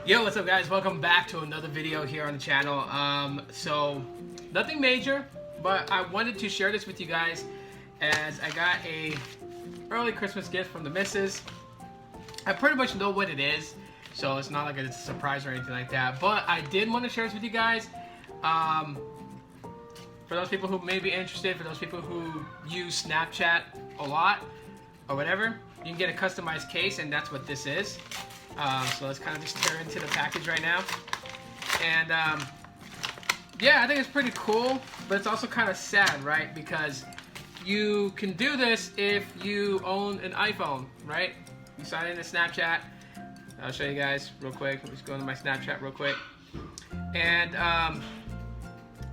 Yo, what's up guys? Welcome back to another video here on the channel. So nothing major, but I wanted to share this with you guys as I got a early Christmas gift from the missus. I pretty much know what it is, so it's not like it's a surprise or anything like that, but I did want to share this with you guys. For those people who may be interested, for those people who use Snapchat a lot or whatever, you can get a customized case, and that's what this is. So let's kind of just tear into the package right now. And yeah, I think it's pretty cool, but it's also kind of sad, right? Because you can do this if you own an iPhone, right? You sign into Snapchat. I'll show you guys real quick. Let me just go into my Snapchat real quick. And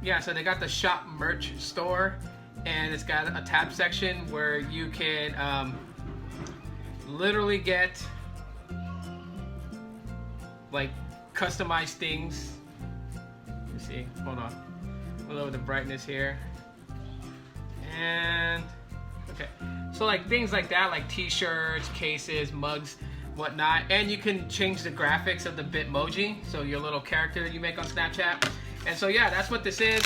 yeah, so they got the shop merch store, and it's got a tab section where you can literally get like customized things. Let me see, hold on. We'll lower the brightness here. And okay, so like things like that, like t-shirts, cases, mugs, whatnot. And you can change the graphics of the Bitmoji, so your little character that you make on Snapchat. And so yeah, that's what this is.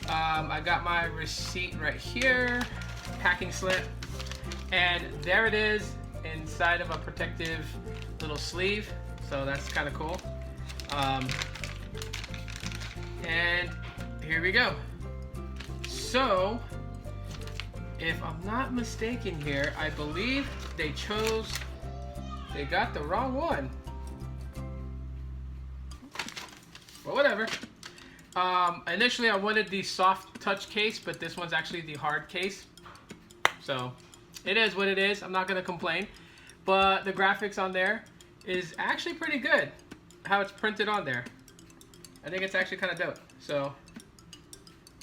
I got my receipt right here, packing slip, and there it is inside of a protective little sleeve. So that's kind of cool. And here we go. So, if I'm not mistaken here, I believe they got the wrong one. Well, whatever. Initially I wanted the soft touch case, but this one's actually the hard case. So, it is what it is. I'm not gonna complain. But the graphics on there is actually pretty good, how it's printed on there. I think it's actually kind of dope. So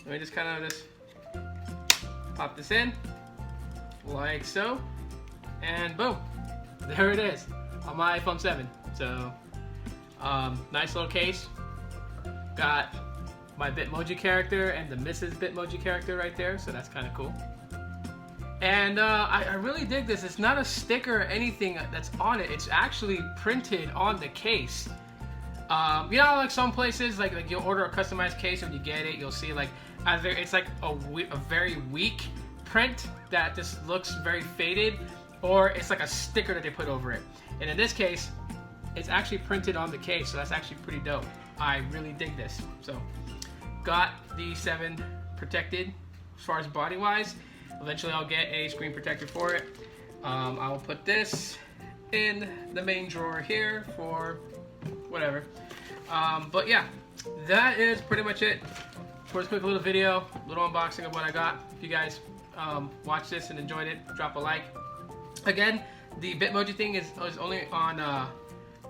let me just kind of just pop this in like so, and boom, there it is on my iPhone 7. So nice little case. Got my Bitmoji character and the Mrs. Bitmoji character right there, so that's kind of cool. And I really dig this. It's not a sticker or anything that's on it. It's actually printed on the case. You know, like some places, like you'll order a customized case, when you get it, you'll see like either it's like a very weak print that just looks very faded, or it's like a sticker that they put over it. And in this case, it's actually printed on the case, so that's actually pretty dope. I really dig this. So, got the 7 protected as far as body-wise. Eventually I'll get a screen protector for it. I will put this in the main drawer here for whatever. But yeah, that is pretty much it for this quick little video, little unboxing of what I got. If you guys watched this and enjoyed it, drop a like. Again, the Bitmoji thing is only on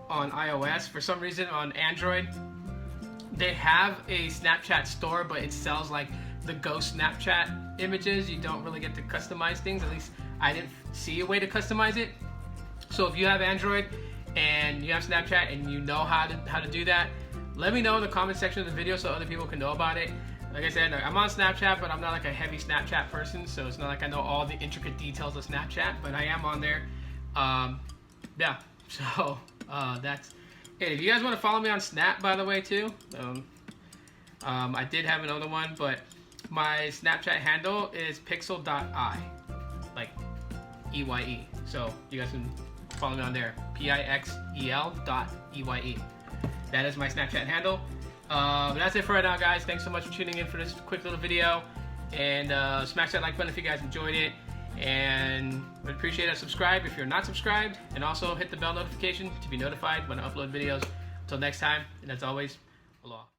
iOS. For some reason on Android, they have a Snapchat store, but it sells like the ghost Snapchat images. You don't really get to customize things. At least I didn't see a way to customize it. So if you have Android and you have Snapchat and you know how to do that, let me know in the comment section of the video so other people can know about it. Like I said, I'm on Snapchat, but I'm not like a heavy Snapchat person, so it's not like I know all the intricate details of Snapchat, but I am on there. Yeah, so that's it. If you guys want to follow me on Snap, by the way, too, I did have another one, but my Snapchat handle is pixel.eye, like EYE. So you guys can follow me on there, PIXEL.EYE. That is my Snapchat handle. That's it for right now, guys. Thanks so much for tuning in for this quick little video. And smash that like button if you guys enjoyed it. And I'd appreciate it. Subscribe if you're not subscribed. And also hit the bell notification to be notified when I upload videos. Until next time, and as always, aloha.